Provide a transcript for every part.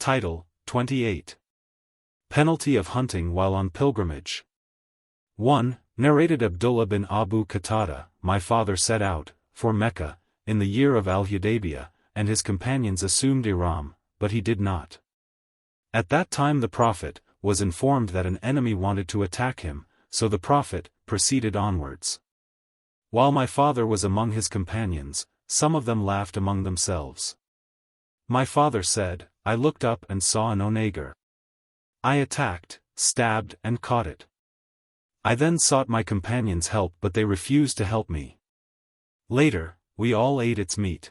Title, 28. Penalty of hunting while on pilgrimage. 1. Narrated Abdullah bin Abu Qatada, my father set out, for Mecca, in the year of Al-Hudaybiyah, and his companions assumed ihram, but he did not. At that time the Prophet was informed that an enemy wanted to attack him, so the Prophet proceeded onwards. While my father was among his companions, some of them laughed among themselves. My father said, I looked up and saw an onager. I attacked, stabbed and caught it. I then sought my companions' help but they refused to help me. Later, we all ate its meat.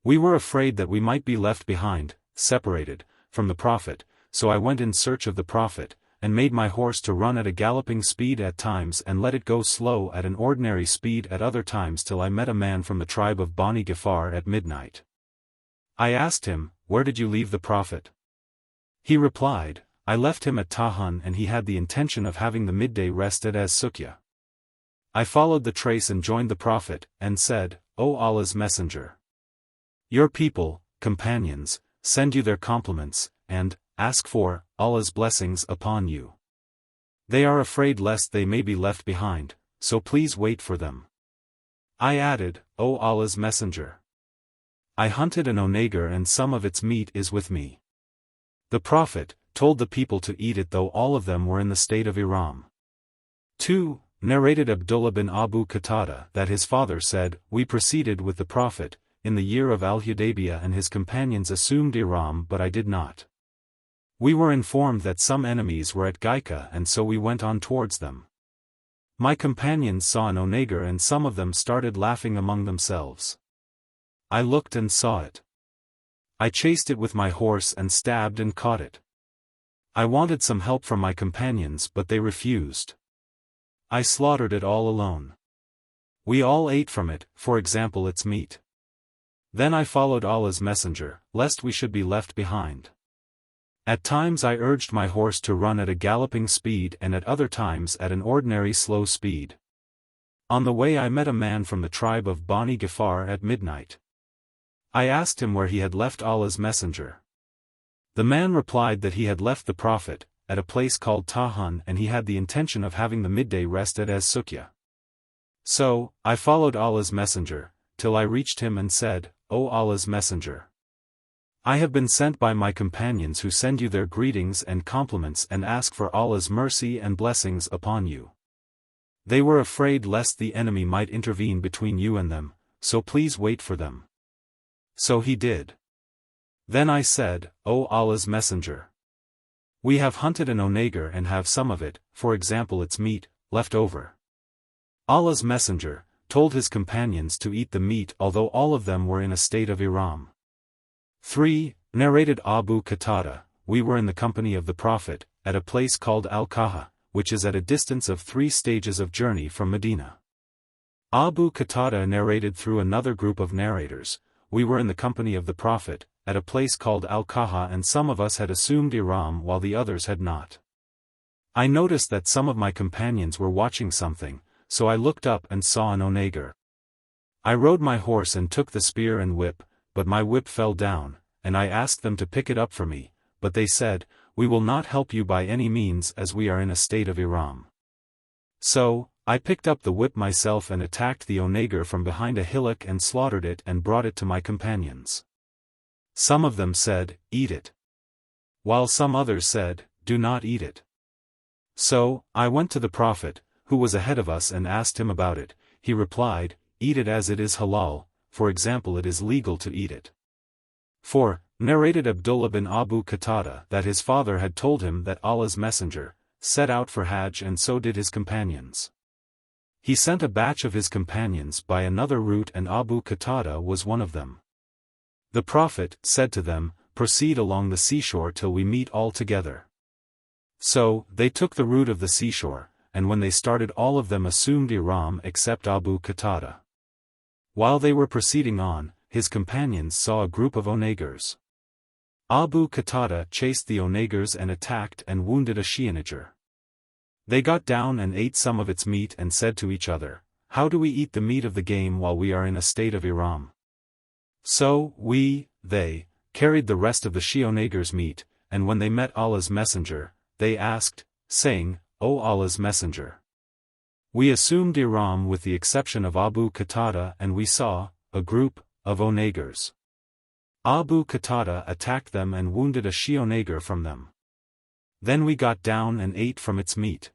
We were afraid that we might be left behind, separated, from the Prophet, so I went in search of the Prophet, and made my horse to run at a galloping speed at times and let it go slow at an ordinary speed at other times till I met a man from the tribe of Bani Ghifar at midnight. I asked him, Where did you leave the Prophet? He replied, I left him at Tahan and he had the intention of having the midday rest at Az-Suqyah. I followed the trace and joined the Prophet, and said, O Allah's Messenger! Your people, companions, send you their compliments, and ask for Allah's blessings upon you. They are afraid lest they may be left behind, so please wait for them. I added, O Allah's Messenger! I hunted an onager and some of its meat is with me. The Prophet told the people to eat it though all of them were in the state of ihram. 2. Narrated Abdullah bin Abu Qatada that his father said, We proceeded with the Prophet, in the year of Al-Hudaybiyah and his companions assumed ihram but I did not. We were informed that some enemies were at Gaika and so we went on towards them. My companions saw an onager and some of them started laughing among themselves. I looked and saw it. I chased it with my horse and stabbed and caught it. I wanted some help from my companions but they refused. I slaughtered it all alone. We all ate from it, for example its meat. Then I followed Allah's Messenger, lest we should be left behind. At times I urged my horse to run at a galloping speed and at other times at an ordinary slow speed. On the way I met a man from the tribe of Bani Ghifar at midnight. I asked him where he had left Allah's Messenger. The man replied that he had left the Prophet, at a place called Tahan and he had the intention of having the midday rest at Az-Suqyah. So, I followed Allah's Messenger, till I reached him and said, O Allah's Messenger! I have been sent by my companions who send you their greetings and compliments and ask for Allah's mercy and blessings upon you. They were afraid lest the enemy might intervene between you and them, so please wait for them. So he did. Then I said, O Allah's Messenger! We have hunted an onager and have some of it, for example its meat, left over. Allah's Messenger told his companions to eat the meat although all of them were in a state of ihram. 3. Narrated Abu Qatada, we were in the company of the Prophet, at a place called Al-Kaha, which is at a distance of 3 stages of journey from Medina. Abu Qatada narrated through another group of narrators, we were in the company of the Prophet, at a place called Al-Kaha and some of us had assumed ihram while the others had not. I noticed that some of my companions were watching something, so I looked up and saw an onager. I rode my horse and took the spear and whip, but my whip fell down, and I asked them to pick it up for me, but they said, We will not help you by any means as we are in a state of ihram. So, I picked up the whip myself and attacked the onager from behind a hillock and slaughtered it and brought it to my companions. Some of them said, Eat it. While some others said, Do not eat it. So, I went to the Prophet, who was ahead of us and asked him about it. He replied, Eat it as it is halal, for example it is legal to eat it. 4. Narrated Abdullah bin Abu Qatada that his father had told him that Allah's Messenger set out for Hajj and so did his companions. He sent a batch of his companions by another route and Abu Qatada was one of them. The Prophet said to them, Proceed along the seashore till we meet all together. So, they took the route of the seashore, and when they started all of them assumed ihram except Abu Qatada. While they were proceeding on, his companions saw a group of onagers. Abu Qatada chased the onagers and attacked and wounded a sheanager. They got down and ate some of its meat and said to each other, How do we eat the meat of the game while we are in a state of ihram? So, they carried the rest of the Shionagers' meat, and when they met Allah's messenger, they asked, saying, O Allah's messenger. We assumed ihram with the exception of Abu Qatada, and we saw a group of onagers. Abu Qatada attacked them and wounded a Shionager from them. Then we got down and ate from its meat.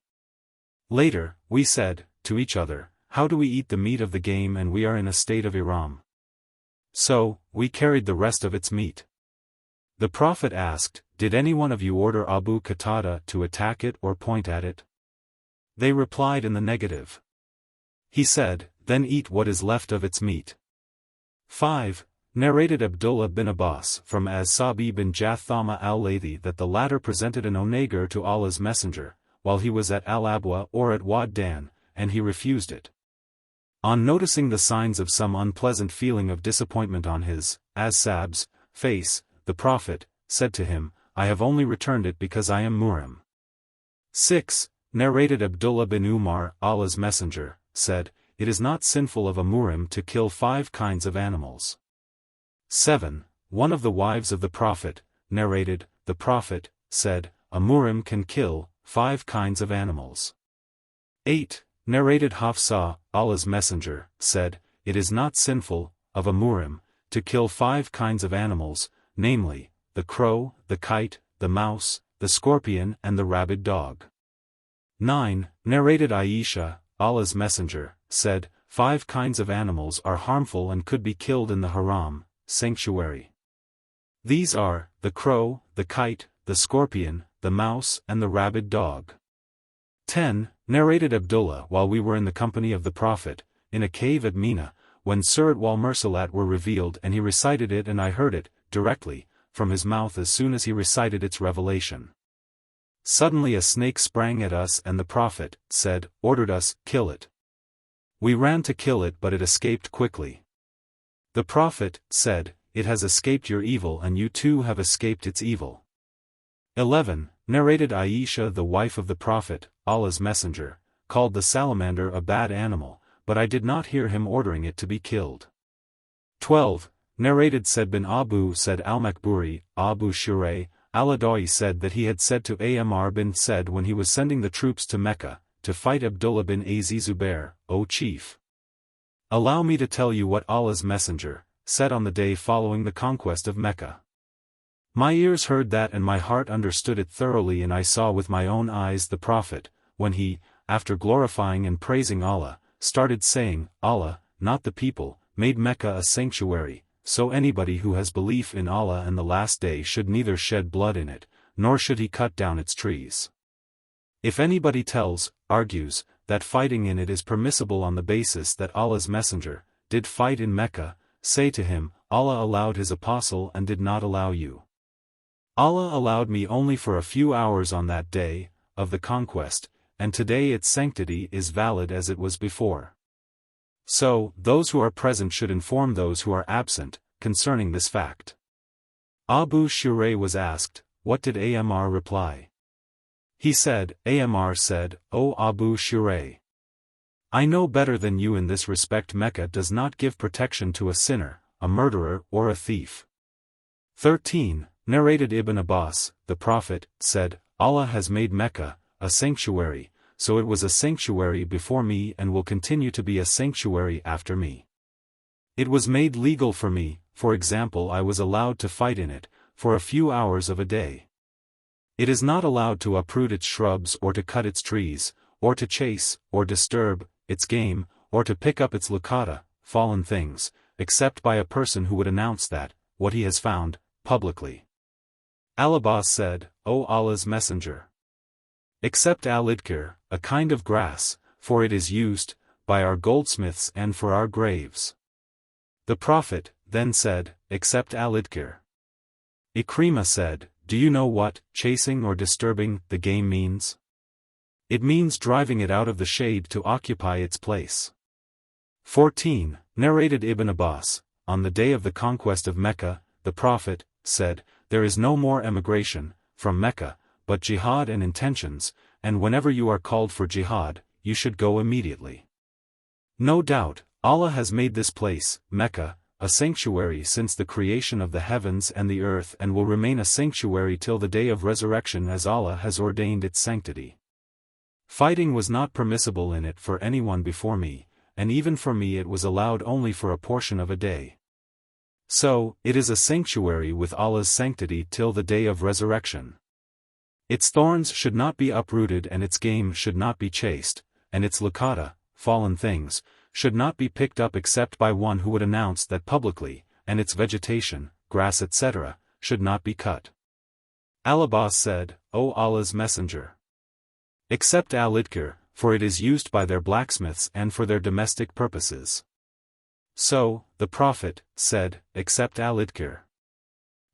Later, we said to each other, how do we eat the meat of the game and we are in a state of ihram? So, we carried the rest of its meat. The Prophet asked, did any one of you order Abu Qatada to attack it or point at it? They replied in the negative. He said, then eat what is left of its meat. 5. Narrated Abdullah bin Abbas from As-Sabi bin Jathama al-Laythi that the latter presented an onager to Allah's messenger, while he was at Al-Abwa or at Wad Dan, and he refused it. On noticing the signs of some unpleasant feeling of disappointment on his, As-Sab's, face, the Prophet said to him, I have only returned it because I am Murim. 6. Narrated Abdullah bin Umar, Allah's messenger, said, it is not sinful of a Murim to kill 5 kinds of animals. 7. One of the wives of the Prophet, narrated, the Prophet, said, a Murim can kill 5 kinds of animals. 8. Narrated Hafsa, Allah's messenger, said, it is not sinful, of a Murim, to kill 5 kinds of animals, namely, the crow, the kite, the mouse, the scorpion and the rabid dog. 9. Narrated Aisha, Allah's messenger, said, 5 kinds of animals are harmful and could be killed in the haram, sanctuary. These are, the crow, the kite, the scorpion, the mouse and the rabid dog. 10. Narrated Abdullah while we were in the company of the Prophet, in a cave at Mina, when Surat wal Mursalat were revealed and he recited it and I heard it, directly, from his mouth as soon as he recited its revelation. Suddenly a snake sprang at us and the Prophet said, ordered us, kill it. We ran to kill it but it escaped quickly. The Prophet said, it has escaped your evil and you too have escaped its evil. 11. Narrated Aisha the wife of the Prophet, Allah's messenger, called the salamander a bad animal, but I did not hear him ordering it to be killed. 12. Narrated Said bin Abu Said al-Makburi, Abu Shurayh, al-Adawi said that he had said to Amr bin Said when he was sending the troops to Mecca, to fight Abdullah bin Az-Zubair, O chief. Allow me to tell you what Allah's messenger said on the day following the conquest of Mecca. My ears heard that and my heart understood it thoroughly and I saw with my own eyes the Prophet, when he, after glorifying and praising Allah, started saying, Allah, not the people, made Mecca a sanctuary, so anybody who has belief in Allah and the last day should neither shed blood in it, nor should he cut down its trees. If anybody tells, argues, that fighting in it is permissible on the basis that Allah's messenger did fight in Mecca, say to him, Allah allowed his apostle and did not allow you. Allah allowed me only for a few hours on that day, of the conquest, and today its sanctity is valid as it was before. So, those who are present should inform those who are absent, concerning this fact. Abu Shurayh was asked, what did Amr reply? He said, Amr said, O Abu Shurayh, I know better than you in this respect. Mecca does not give protection to a sinner, a murderer or a thief. 13. Narrated Ibn Abbas, the Prophet, said, Allah has made Mecca a sanctuary, so it was a sanctuary before me and will continue to be a sanctuary after me. It was made legal for me, for example I was allowed to fight in it, for a few hours of a day. It is not allowed to uproot its shrubs or to cut its trees, or to chase, or disturb, its game, or to pick up its luqata, fallen things, except by a person who would announce that, what he has found, publicly. Al-Abbas said, O Allah's messenger, except al-idkir, a kind of grass, for it is used, by our goldsmiths and for our graves. The Prophet then said, except al-idkir. Ikrimah said, do you know what, chasing or disturbing, the game means? It means driving it out of the shade to occupy its place. 14. Narrated Ibn Abbas, on the day of the conquest of Mecca, the Prophet said, there is no more emigration from Mecca, but jihad and intentions, and whenever you are called for jihad, you should go immediately. No doubt, Allah has made this place, Mecca, a sanctuary since the creation of the heavens and the earth, and will remain a sanctuary till the day of resurrection as Allah has ordained its sanctity. Fighting was not permissible in it for anyone before me, and even for me it was allowed only for a portion of a day. So, it is a sanctuary with Allah's sanctity till the day of resurrection. Its thorns should not be uprooted and its game should not be chased, and its lakata, fallen things, should not be picked up except by one who would announce that publicly, and its vegetation, grass etc., should not be cut. Al-Abbas said, O Allah's Messenger, accept al-idkir, for it is used by their blacksmiths and for their domestic purposes. So, the Prophet said, accept al-idkir.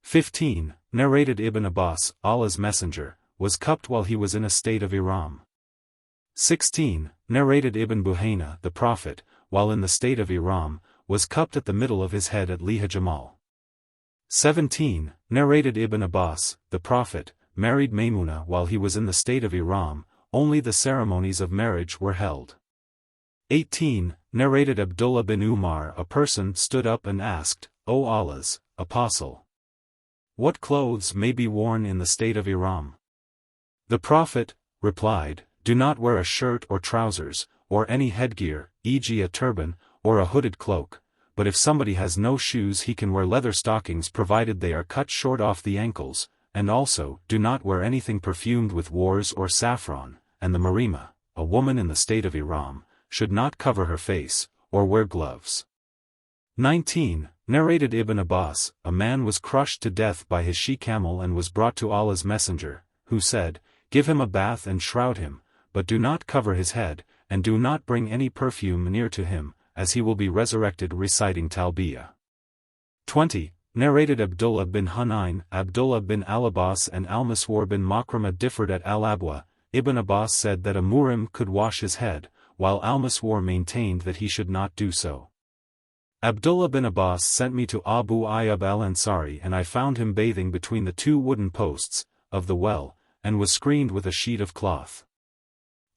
15. Narrated Ibn Abbas, Allah's Messenger, was cupped while he was in a state of ihram. 16. Narrated Ibn Buhayna, the Prophet, while in the state of ihram, was cupped at the middle of his head at Liha Jamal. 17. Narrated Ibn Abbas, the Prophet, married Maymuna while he was in the state of ihram, only the ceremonies of marriage were held. 18. Narrated Abdullah bin Umar, a person stood up and asked, O Allah's Apostle, what clothes may be worn in the state of ihram? The Prophet replied, do not wear a shirt or trousers, or any headgear, e.g. a turban, or a hooded cloak, but if somebody has no shoes he can wear leather stockings provided they are cut short off the ankles, and also, do not wear anything perfumed with wars or saffron, and the marima, a woman in the state of ihram, should not cover her face, or wear gloves. 19. Narrated Ibn Abbas, a man was crushed to death by his she-camel and was brought to Allah's Messenger, who said, give him a bath and shroud him, but do not cover his head, and do not bring any perfume near to him, as he will be resurrected reciting Talbiyah. 20. Narrated Abdullah bin Hunayn, Abdullah bin Al-Abbas and Al-Maswar bin Makrama differed at Al-Abwa. Ibn Abbas said that a muhrim could wash his head, while Al-Maswar maintained that he should not do so. Abdullah bin Abbas sent me to Abu Ayyub al-Ansari and I found him bathing between the two wooden posts of the well, and was screened with a sheet of cloth.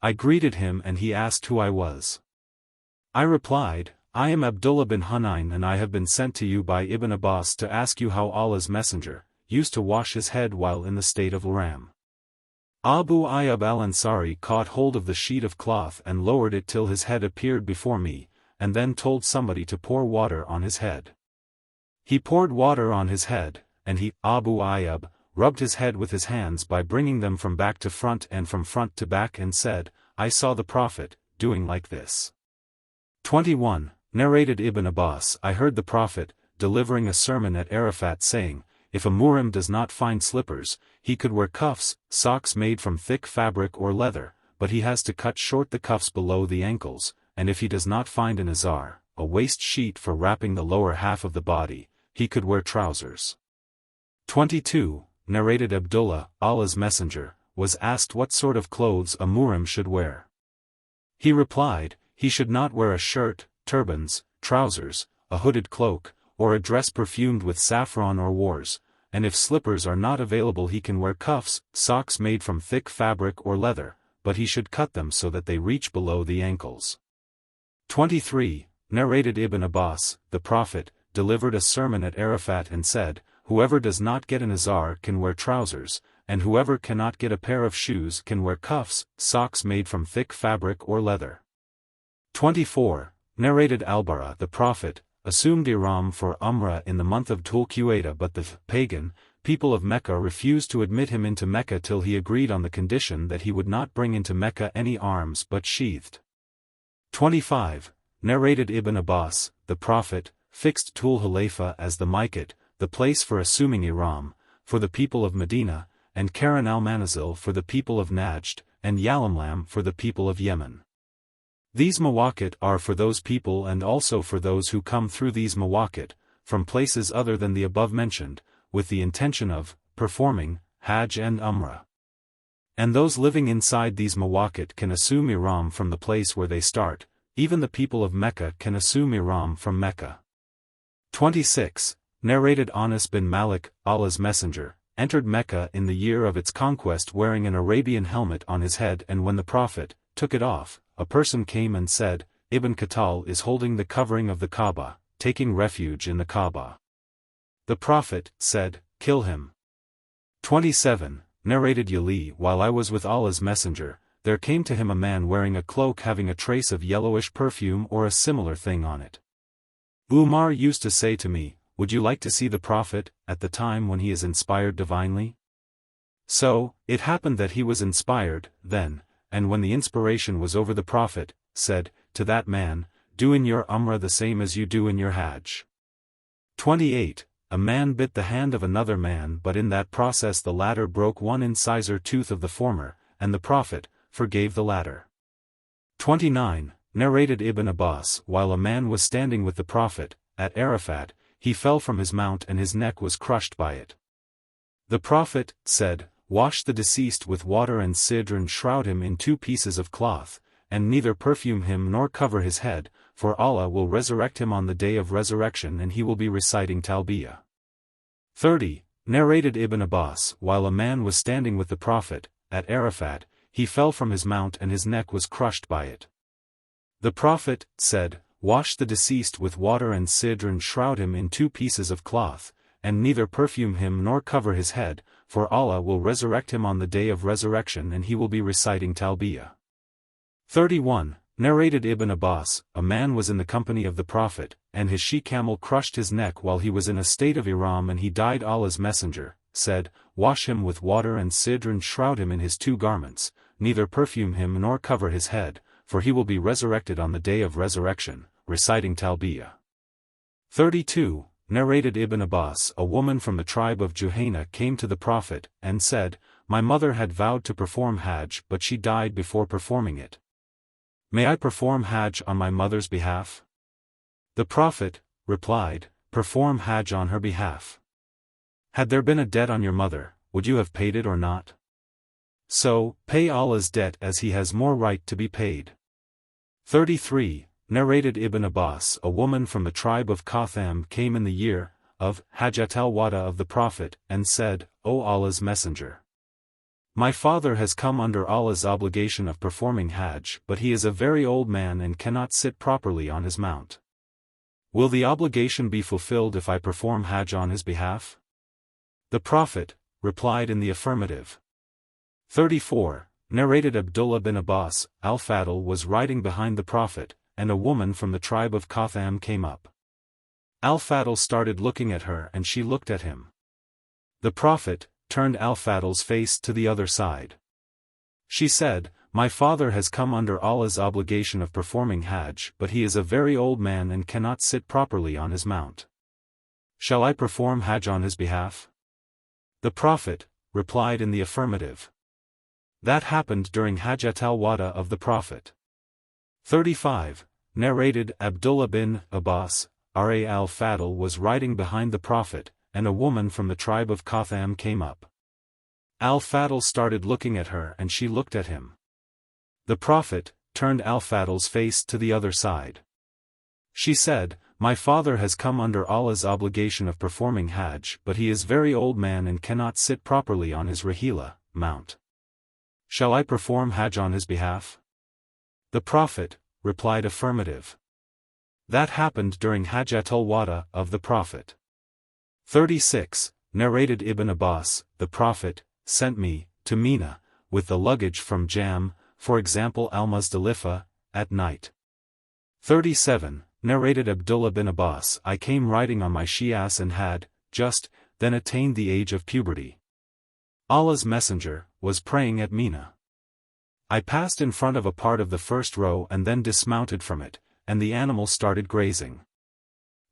I greeted him and he asked who I was. I replied, I am Abdullah bin Hunayn and I have been sent to you by Ibn Abbas to ask you how Allah's Messenger used to wash his head while in the state of ihram. Abu Ayyub al-Ansari caught hold of the sheet of cloth and lowered it till his head appeared before me, and then told somebody to pour water on his head. He poured water on his head, and he, Abu Ayyub, rubbed his head with his hands by bringing them from back to front and from front to back and said, I saw the Prophet doing like this. 21. Narrated Ibn Abbas, I heard the Prophet delivering a sermon at Arafat saying, if a muhrim does not find slippers, he could wear cuffs, socks made from thick fabric or leather, but he has to cut short the cuffs below the ankles, and if he does not find an izar, a waist sheet for wrapping the lower half of the body, he could wear trousers. 22. Narrated Abdullah, Allah's Messenger, was asked what sort of clothes a muhrim should wear. He replied, he should not wear a shirt, turbans, trousers, a hooded cloak, or a dress perfumed with saffron or wars, and if slippers are not available he can wear cuffs, socks made from thick fabric or leather, but he should cut them so that they reach below the ankles. 23. Narrated Ibn Abbas, the Prophet, delivered a sermon at Arafat and said, whoever does not get an izar can wear trousers, and whoever cannot get a pair of shoes can wear cuffs, socks made from thick fabric or leather. 24. Narrated Al-Bara, the Prophet, assumed ihram for Umrah in the month of Dhul Qa'dah, but the pagan people of Mecca refused to admit him into Mecca till he agreed on the condition that he would not bring into Mecca any arms but sheathed. 25. Narrated Ibn Abbas, the Prophet, fixed Dhul Hulayfa as the miqat, the place for assuming ihram, for the people of Medina, and Karan al-Manazil for the people of Najd, and Yalamlam for the people of Yemen. These mawaqit are for those people and also for those who come through these mawaqit, from places other than the above mentioned, with the intention of performing Hajj and Umrah. And those living inside these mawaqit can assume ihram from the place where they start, even the people of Mecca can assume ihram from Mecca. 26. Narrated Anas bin Malik, Allah's Messenger, entered Mecca in the year of its conquest wearing an Arabian helmet on his head, and when the Prophet took it off, a person came and said, Ibn Khattal is holding the covering of the Kaaba, taking refuge in the Kaaba. The Prophet said, "Kill him." 27. Narrated Yali, while I was with Allah's Messenger, there came to him a man wearing a cloak having a trace of yellowish perfume or a similar thing on it. Umar used to say to me, "Would you like to see the Prophet, at the time when he is inspired divinely?" So, it happened that he was inspired, then, and when the inspiration was over, the Prophet said to that man, "Do in your Umrah the same as you do in your Hajj." 28. A man bit the hand of another man, but in that process the latter broke one incisor tooth of the former, and the Prophet forgave the latter. 29. Narrated Ibn Abbas, while a man was standing with the Prophet at Arafat, he fell from his mount and his neck was crushed by it. The Prophet said, "Wash the deceased with water and sidr and shroud him in 2 pieces of cloth, and neither perfume him nor cover his head, for Allah will resurrect him on the day of resurrection and he will be reciting Talbiyah." 30. Narrated Ibn Abbas, while a man was standing with the Prophet at Arafat, he fell from his mount and his neck was crushed by it. The Prophet said, "Wash the deceased with water and sidr and shroud him in 2 pieces of cloth, and neither perfume him nor cover his head, for Allah will resurrect him on the day of resurrection and he will be reciting Talbiyah." 31. Narrated Ibn Abbas, a man was in the company of the Prophet, and his she-camel crushed his neck while he was in a state of ihram and he died. Allah's Messenger said, "Wash him with water and sidr and shroud him in his 2 garments, neither perfume him nor cover his head, for he will be resurrected on the day of resurrection, reciting Talbiyah." 32. Narrated Ibn Abbas, a woman from the tribe of Juhayna came to the Prophet and said, "My mother had vowed to perform Hajj but she died before performing it. May I perform Hajj on my mother's behalf?" The Prophet replied, "Perform Hajj on her behalf. Had there been a debt on your mother, would you have paid it or not? So, pay Allah's debt as he has more right to be paid." 33. Narrated Ibn Abbas, a woman from the tribe of Qatham came in the year of Hajjat al-Wada of the Prophet and said, "O Allah's Messenger, my father has come under Allah's obligation of performing Hajj, but he is a very old man and cannot sit properly on his mount. Will the obligation be fulfilled if I perform Hajj on his behalf?" The Prophet replied in the affirmative. 34. Narrated Abdullah bin Abbas, Al-Fadl was riding behind the Prophet, and a woman from the tribe of Qatham came up. Al-Fadl started looking at her and she looked at him. The Prophet turned Al-Fadl's face to the other side. She said, "My father has come under Allah's obligation of performing Hajj, but he is a very old man and cannot sit properly on his mount. Shall I perform Hajj on his behalf?" The Prophet replied in the affirmative. That happened during Hajjat al-Wada of the Prophet. 35. Narrated Abdullah bin Abbas, Al-Fadl was riding behind the Prophet, and a woman from the tribe of Qatham came up. Al-Fadl started looking at her and she looked at him. The Prophet turned Al-Fadl's face to the other side. She said, "My father has come under Allah's obligation of performing Hajj, but he is very old man and cannot sit properly on his rahila, mount. Shall I perform Hajj on his behalf?" The Prophet replied affirmative. That happened during Hajjat al-Wada of the Prophet. 36. Narrated Ibn Abbas, the Prophet sent me to Mina with the luggage from Jam, for example Al-Muzdalifah, at night. 37. Narrated Abdullah bin Abbas, I came riding on my she-ass and had, just, then attained the age of puberty. Allah's Messenger was praying at Mina. I passed in front of a part of the first row and then dismounted from it, and the animal started grazing.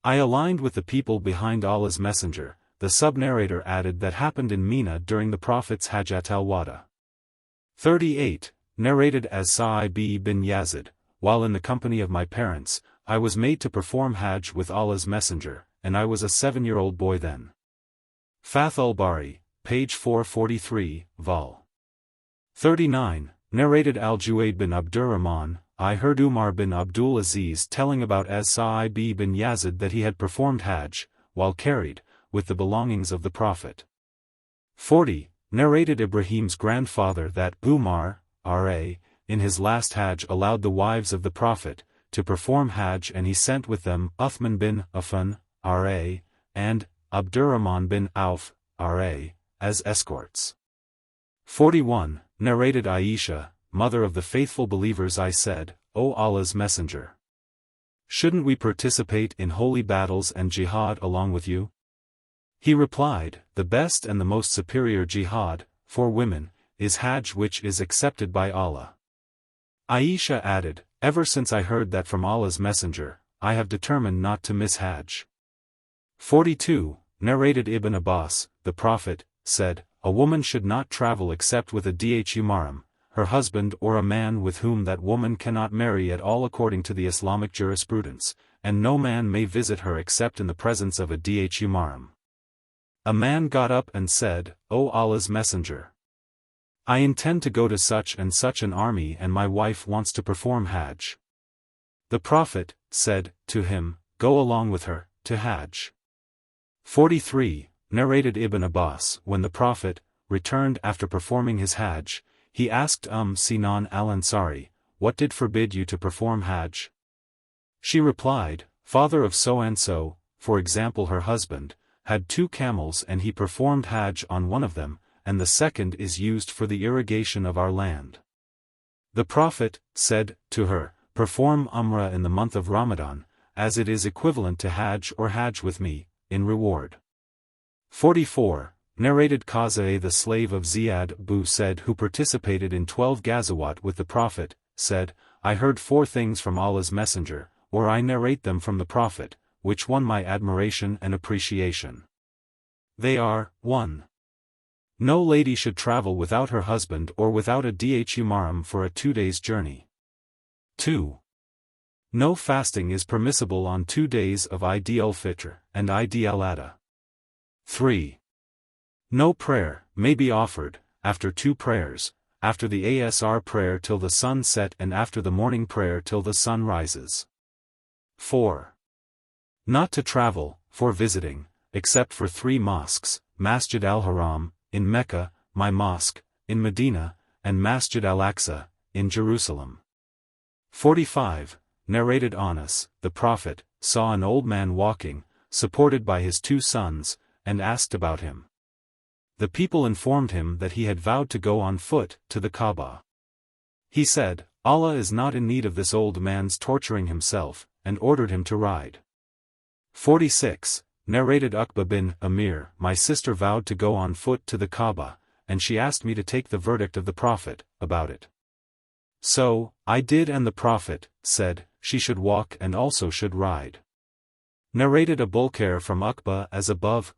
I aligned with the people behind Allah's Messenger. The sub-narrator added that happened in Mina during the Prophet's Hajjat al-Wada. 38. Narrated as Sa'ib bin Yazid, while in the company of my parents, I was made to perform Hajj with Allah's Messenger, and I was a 7-year-old boy then. Fath al-Bari, page 443, vol. 39. Narrated Al-Juwayd bin Abdurrahman, I heard Umar bin Abdul Aziz telling about as Sa'ib bin Yazid that he had performed Hajj, while carried, with the belongings of the Prophet. 40. Narrated Ibrahim's grandfather that Umar, R.A., in his last Hajj allowed the wives of the Prophet to perform Hajj, and he sent with them Uthman bin Affan, R.A., and Abdurrahman bin Auf, R.A., as escorts. 41. Narrated Aisha, mother of the faithful believers, I said, O Allah's Messenger, shouldn't we participate in holy battles and jihad along with you? He replied, the best and the most superior jihad, for women, is Hajj, which is accepted by Allah. Aisha added, ever since I heard that from Allah's Messenger, I have determined not to miss Hajj. 42. Narrated Ibn Abbas, the Prophet, said, a woman should not travel except with a dhu mahram, her husband or a man with whom that woman cannot marry at all according to the Islamic jurisprudence, and no man may visit her except in the presence of a dhu mahram. A man got up and said, O Allah's Messenger, I intend to go to such and such an army, and my wife wants to perform Hajj. The Prophet said to him, go along with her to Hajj. 43. Narrated Ibn Abbas, when the Prophet returned after performing his Hajj, he asked Sinan al-Ansari, what did forbid you to perform Hajj? She replied, father of so-and-so, for example her husband, had 2 camels and he performed Hajj on one of them, and the second is used for the irrigation of our land. The Prophet said to her, perform Umrah in the month of Ramadan, as it is equivalent to Hajj or Hajj with me, in reward. 44. Narrated Qaza'a, the slave of Ziyad Bu said, who participated in 12 Ghazawat with the Prophet, said, I heard 4 things from Allah's Messenger, or I narrate them from the Prophet, which won my admiration and appreciation. They are, 1. No lady should travel without her husband or without a dhu mahram for a 2 days' journey. 2. No fasting is permissible on 2 days of Eid al-Fitr and Eid al-Adha. 3. No prayer may be offered, after 2 prayers, after the Asr prayer till the sun set and after the morning prayer till the sun rises. 4. Not to travel, for visiting, except for 3 mosques, Masjid al-Haram, in Mecca, my mosque, in Medina, and Masjid al-Aqsa, in Jerusalem. 45. Narrated Anas, the Prophet, saw an old man walking, supported by his 2 sons, and asked about him. The people informed him that he had vowed to go on foot to the Kaaba. He said, Allah is not in need of this old man's torturing himself, and ordered him to ride. 46. Narrated Uqba bin Amir, my sister vowed to go on foot to the Kaaba, and she asked me to take the verdict of the Prophet about it. So I did, and the Prophet said, she should walk and also should ride. Narrated Abulkair from Uqba as above,